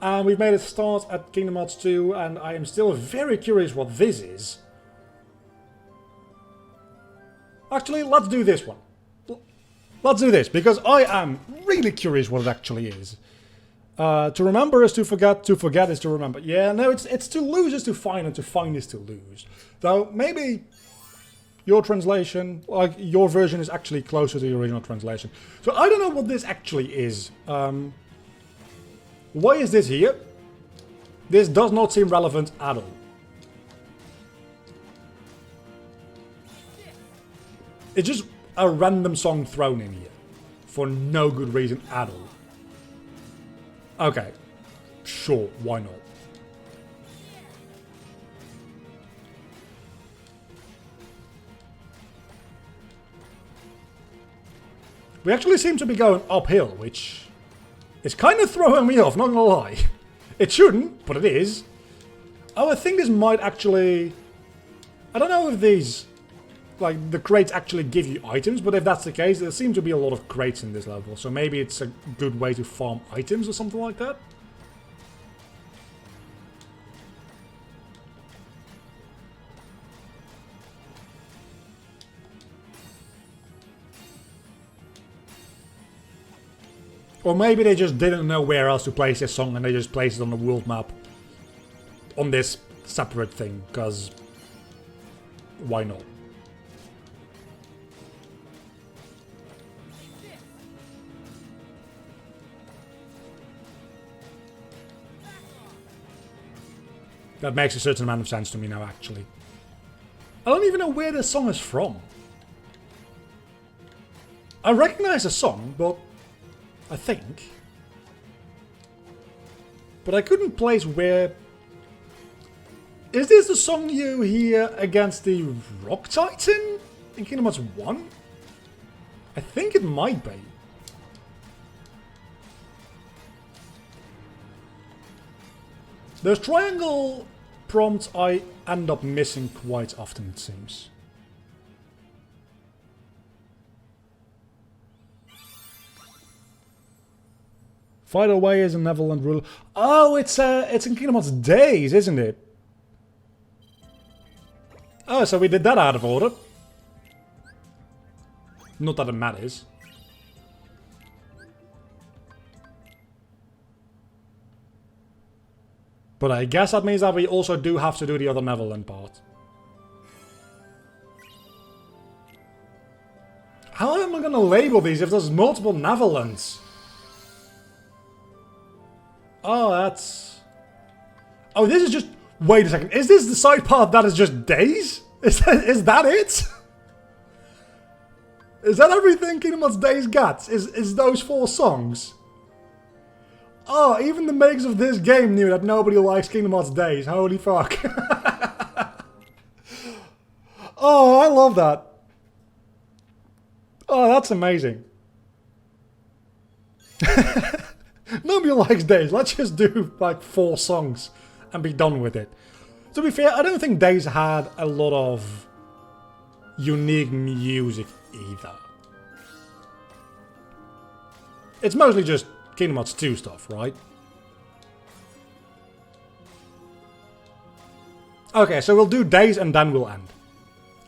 And we've made a start at Kingdom Hearts 2, and I am still very curious what this is. Actually, let's do this one. Let's do this, because I am really curious what it actually is. To remember is to forget is to remember. Yeah, no, it's to lose is to find, and to find is to lose. Though, maybe your translation, like your version, is actually closer to the original translation. So I don't know what this actually is. Why is this here? This does not seem relevant at all. It's just a random song thrown in here. For no good reason at all. Okay. Sure, why not? We actually seem to be going uphill, which is kind of throwing me off, not gonna lie. It shouldn't, but it is. Oh, I think this might actually... I don't know if these... like, the crates actually give you items, but if that's the case, there seem to be a lot of crates in this level, so maybe it's a good way to farm items or something like that? Or maybe they just didn't know where else to place this song and they just placed it on the world map on this separate thing, because why not? That makes a certain amount of sense to me now, actually. I don't even know where this song is from. I recognize the song, but... I think. But I couldn't place where... Is this the song you hear against the Rock Titan in Kingdom Hearts 1? I think it might be. Those triangle prompts I end up missing quite often, it seems. Fight away as a Neverland ruler. Oh, it's in Kingdom Hearts Days, isn't it? Oh, so we did that out of order. Not that it matters. But I guess that means that we also do have to do the other Neverland part. How am I going to label these if there's multiple Neverlands? Oh, that's... Oh, this is just... Wait a second. Is this the side path that is just Days? Is that it? Is that everything Kingdom Hearts Days got? Is those 4 songs? Oh, even the makers of this game knew that nobody likes Kingdom Hearts Days. Holy fuck. Oh, I love that. Oh, that's amazing. Nobody likes Days. Let's just do like 4 songs and be done with it. To be fair, I don't think Days had a lot of unique music either. It's mostly just Kingdom Hearts 2 stuff, right? Okay, so we'll do Days and then we'll end.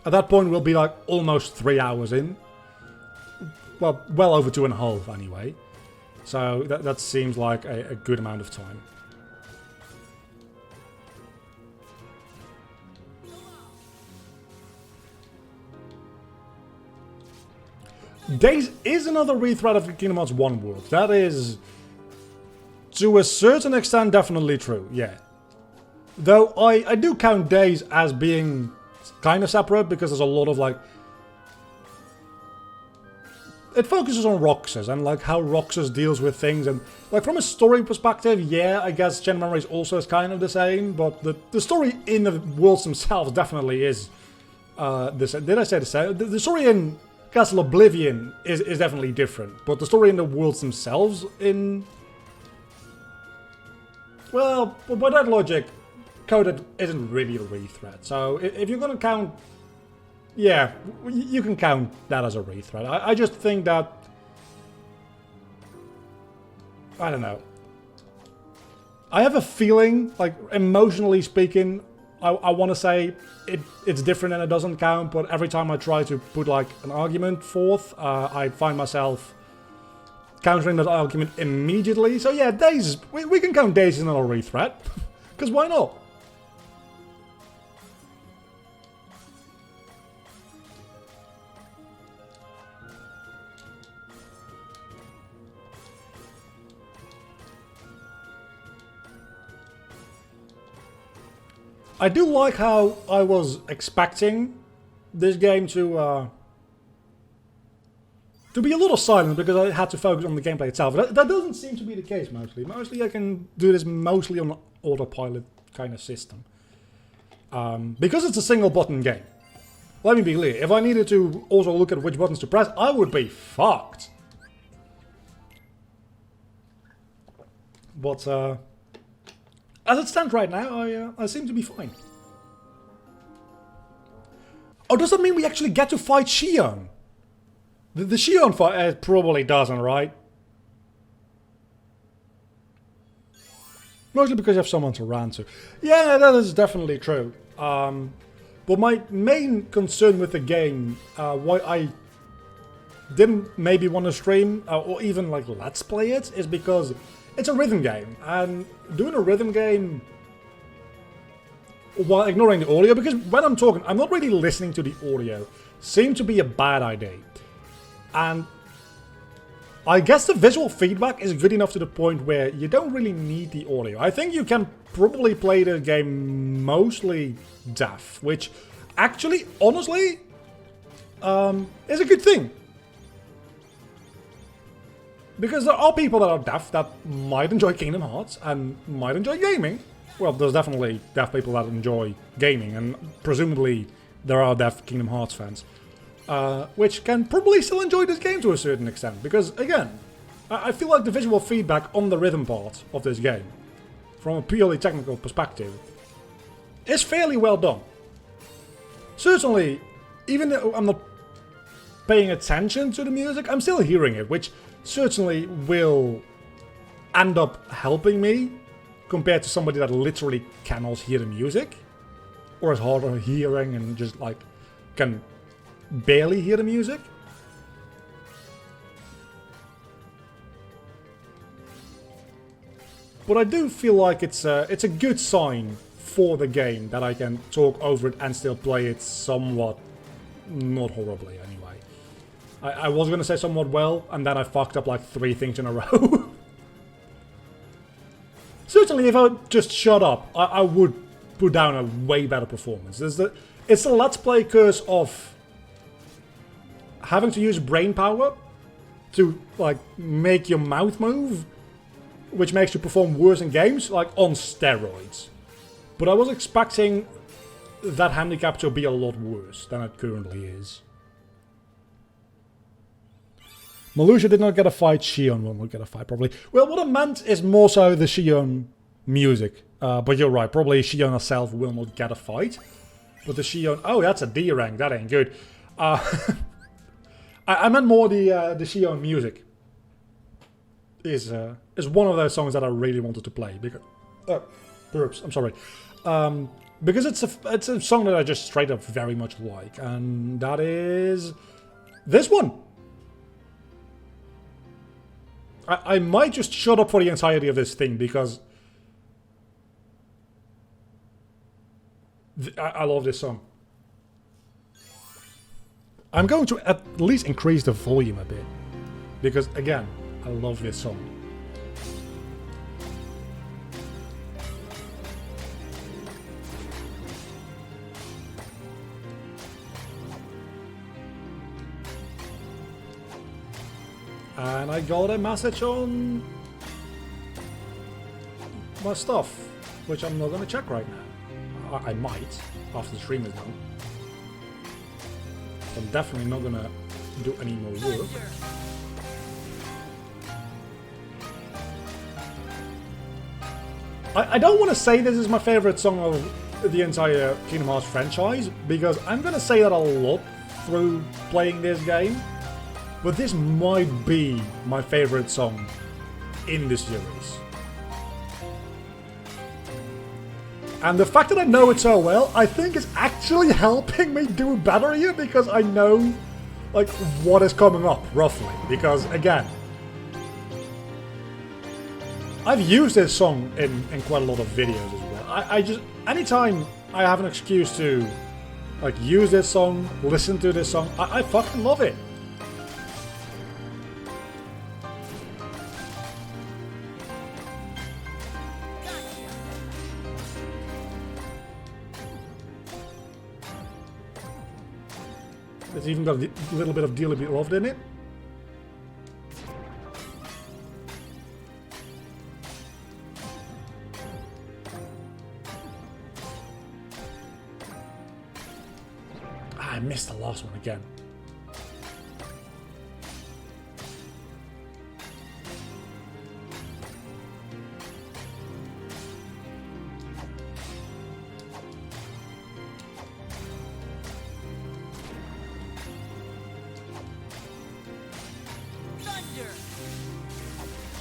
At that point we'll be like almost 3 hours in. Well over 2.5 anyway. So that seems like a good amount of time. Days is another rethread of the Kingdom Hearts 1 world. That is, to a certain extent, definitely true, yeah. Though I do count Days as being kind of separate, because there's a lot of, like... It focuses on Roxas, and, like, how Roxas deals with things, and, like, from a story perspective, yeah, I guess Chain of Memories also is kind of the same, but the story in the worlds themselves definitely is... did I say the same? The story in Castle Oblivion is definitely different, but the story in the worlds themselves in... Well, by that logic, Coded isn't really a rethread, so if you're gonna count... Yeah, you can count that as a rethread. I just think that... I don't know. I have a feeling, like, emotionally speaking, I want to say it's different and it doesn't count, but every time I try to put, like, an argument forth, I find myself countering that argument immediately. So yeah, Days, we can count Days as another rethread, because why not? I do like how I was expecting this game to be a little silent because I had to focus on the gameplay itself. That doesn't seem to be the case mostly. Mostly I can do this mostly on an autopilot kind of system. Because it's a single button game. Let me be clear, if I needed to also look at which buttons to press, I would be fucked. But as it stands right now, I seem to be fine. Oh, does that mean we actually get to fight Xion? The Xion fight? It probably doesn't, right? Mostly because you have someone to run to. Yeah, that is definitely true. But my main concern with the game, why I didn't maybe want to stream, or even like let's play it, is because it's a rhythm game. And doing a rhythm game while ignoring the audio, because when I'm talking, I'm not really listening to the audio, seemed to be a bad idea. And I guess the visual feedback is good enough to the point where you don't really need the audio. I think you can probably play the game mostly deaf, which actually, honestly, is a good thing. Because there are people that are deaf that might enjoy Kingdom Hearts and might enjoy gaming. Well, there's definitely deaf people that enjoy gaming, and presumably there are deaf Kingdom Hearts fans. Which can probably still enjoy this game to a certain extent, because, again, I feel like the visual feedback on the rhythm part of this game, from a purely technical perspective, is fairly well done. Certainly, even though I'm not paying attention to the music, I'm still hearing it, which certainly will end up helping me compared to somebody that literally cannot hear the music, or is hard of hearing and just, like, can barely hear the music. But I do feel like it's a good sign for the game that I can talk over it and still play it somewhat, not horribly anyway. I was going to say somewhat well, and then I fucked up like 3 things in a row. Certainly if I just shut up, I would put down a way better performance. It's the Let's Play curse of having to use brain power to, like, make your mouth move, which makes you perform worse in games, like, on steroids. But I was expecting that handicap to be a lot worse than it currently is. Marluxia did not get a fight, Xion will not get a fight, probably. Well, what I meant is more so the Xion music. But you're right, probably Xion herself will not get a fight. But the Xion... Oh, that's a D rank, that ain't good. I meant more the Xion music. Is one of those songs that I really wanted to play. Because... burps, I'm sorry. Because it's a song that I just straight up very much like. And that is... this one! I might just shut up for the entirety of this thing, because I love this song. I'm going to at least increase the volume a bit, because again, I love this song. And I got a message on my stuff, which I'm not going to check right now. I might, after the stream is done. I'm definitely not going to do any more work. I don't want to say this is my favorite song of the entire Kingdom Hearts franchise, because I'm going to say that a lot through playing this game. But this might be my favorite song in the series. And the fact that I know it so well, I think is actually helping me do better here, because I know, like, what is coming up, roughly. Because, again, I've used this song in quite a lot of videos as well. I just, anytime I have an excuse to, like, use this song, listen to this song, I fucking love it. It's even got a little bit of Dearly Beloved in it. I missed the last one again.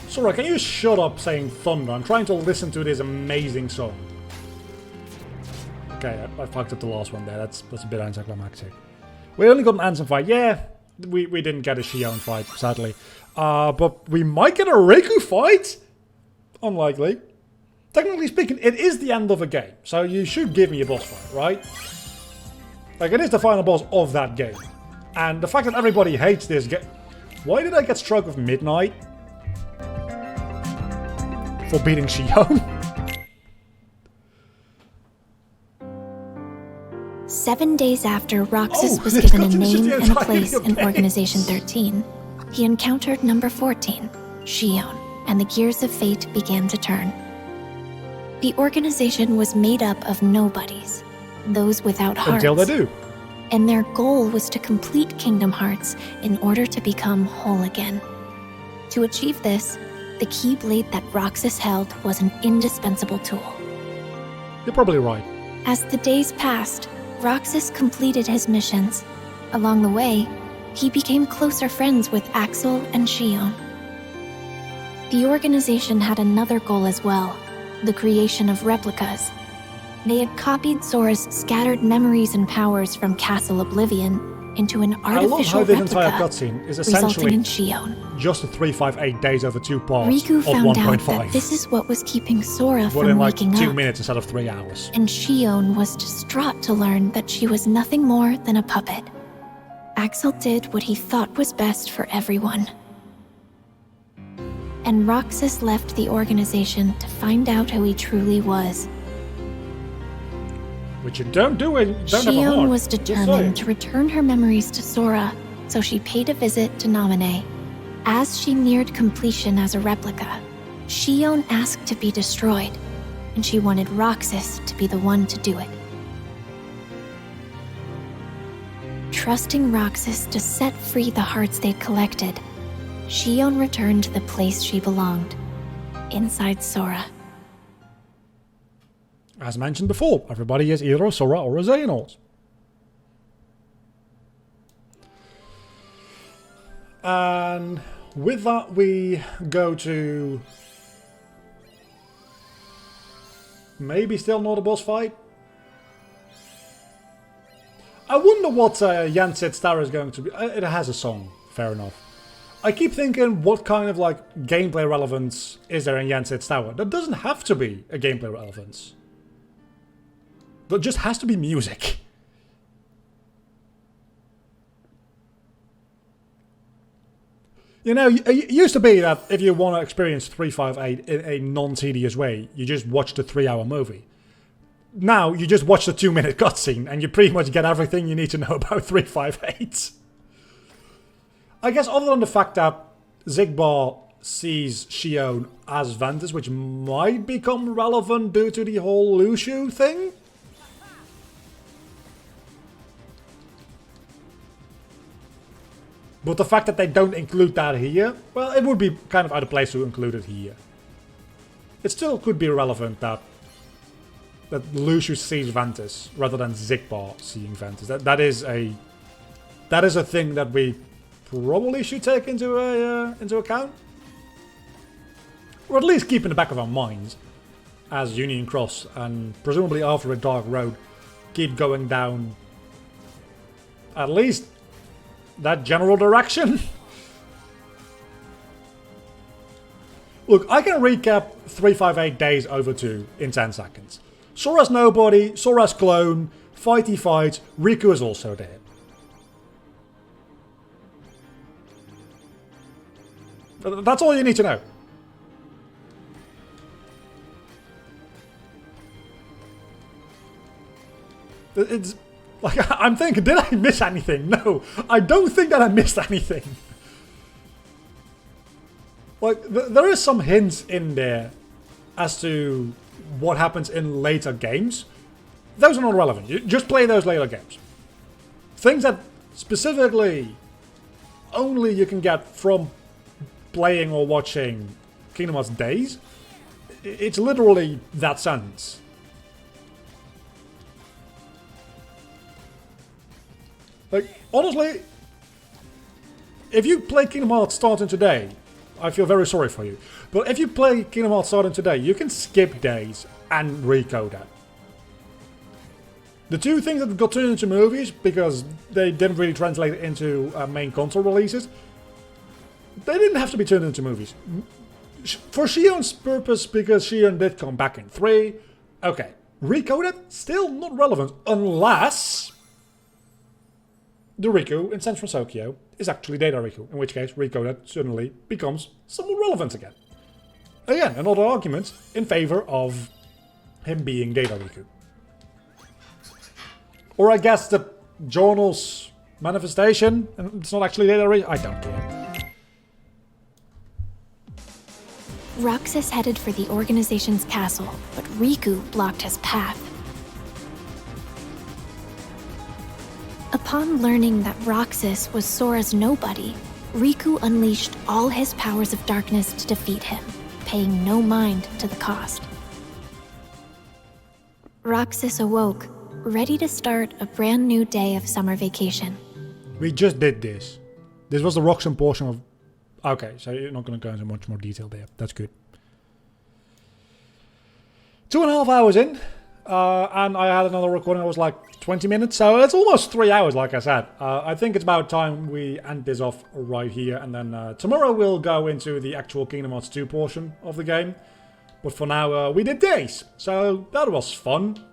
Sora, can you shut up saying thunder? I'm trying to listen to this amazing song. Okay, I fucked up the last one there. That's a bit anticlimactic. We only got an Ansem fight. Yeah, we didn't get a Xion fight, sadly. But we might get a Riku fight? Unlikely. Technically speaking, it is the end of a game. So you should give me a boss fight, right? Like, it is the final boss of that game. And the fact that everybody hates this game... Why did I get struck with Midnight? For beating Xion? 7 days after Roxas was given a name and a place in Organization 13, he encountered number 14, Xion, and the gears of fate began to turn. The organization was made up of nobodies, those without hearts. Until they do. And their goal was to complete Kingdom Hearts in order to become whole again. To achieve this, the Keyblade that Roxas held was an indispensable tool. You're probably right. As the days passed, Roxas completed his missions. Along the way, he became closer friends with Axel and Xion. The organization had another goal as well, the creation of replicas. They had copied Sora's scattered memories and powers from Castle Oblivion into an artificial replica, entire cutscene is resulting essentially in Xion. Just the 358 days over 2 parts Riku of found 1.5. out that this is what was keeping Sora but from in like waking 2 up. minutes instead of 3 hours. And Xion was distraught to learn that she was nothing more than a puppet. Axel did what he thought was best for everyone. And Roxas left the organization to find out who he truly was. Which you don't do it. Don't have a Xion heart. was determined to return her memories to Sora, so she paid a visit to Naminé. As she neared completion as a replica, Xion asked to be destroyed, and she wanted Roxas to be the one to do it. Trusting Roxas to set free the hearts they'd collected, Xion returned to the place she belonged, inside Sora. As mentioned before, everybody is either a Sora or a Xehanort. And with that, we go to... maybe still not a boss fight? I wonder what Yansid Star is going to be. It has a song, fair enough. I keep thinking, what kind of like gameplay relevance is there in Yansid Tower? There doesn't have to be a gameplay relevance. There just has to be music. You know, it used to be that if you want to experience 358 in a non-tedious way, you just watch the 3-hour movie. Now, you just watch the 2-minute cutscene and you pretty much get everything you need to know about 358. I guess other than the fact that Xigbar sees Xion as Ventus, which might become relevant due to the whole Lushu thing. But the fact that they don't include that here, well, it would be kind of out of place to include it here. It still could be relevant that Lushu sees Ventus rather than Xigbar seeing Ventus. That is a thing that we probably should take into account, or at least keep in the back of our minds. as Union Cross, and presumably after a dark road, keep going down at least that general direction. Look, I can recap 358 Days over 2 in 10 seconds. Sora's nobody, Sora's clone, fighty fights, Riku is also there. That's all you need to know. It's like, I'm thinking, did I miss anything? No, I don't think that I missed anything. Like, there is some hints in there as to what happens in later games. Those are not relevant. You just play those later games. Things that specifically only you can get from playing or watching Kingdom Hearts Days. It's literally that sentence. Like, honestly, if you play Kingdom Hearts starting today, I feel very sorry for you. But if you play Kingdom Hearts starting today, you can skip Days and recode that. The two things that got turned into movies, because they didn't really translate it into main console releases, they didn't have to be turned into movies. For Shion's purpose, because Shion did come back in 3, okay. Recoded, still not relevant, unless the Riku in Sense from Tokyo is actually Data Riku, in which case Recoded suddenly becomes somewhat relevant again. Again, another argument in favor of him being Data Riku. Or I guess the journal's manifestation, and it's not actually Data Riku, I don't care. Roxas headed for the organization's castle, but Riku blocked his path. Upon learning that Roxas was Sora's nobody, Riku unleashed all his powers of darkness to defeat him, paying no mind to the cost. Roxas awoke, ready to start a brand new day of summer vacation. We just did this. This was the Roxanne portion of... Okay, so you're not going to go into much more detail there. That's good. 2.5 hours in, and I had another recording that was like 20 minutes, so it's almost 3 hours, like I said. I think it's about time we end this off right here, and then tomorrow we'll go into the actual Kingdom Hearts 2 portion of the game. But for now, we did Days, so that was fun.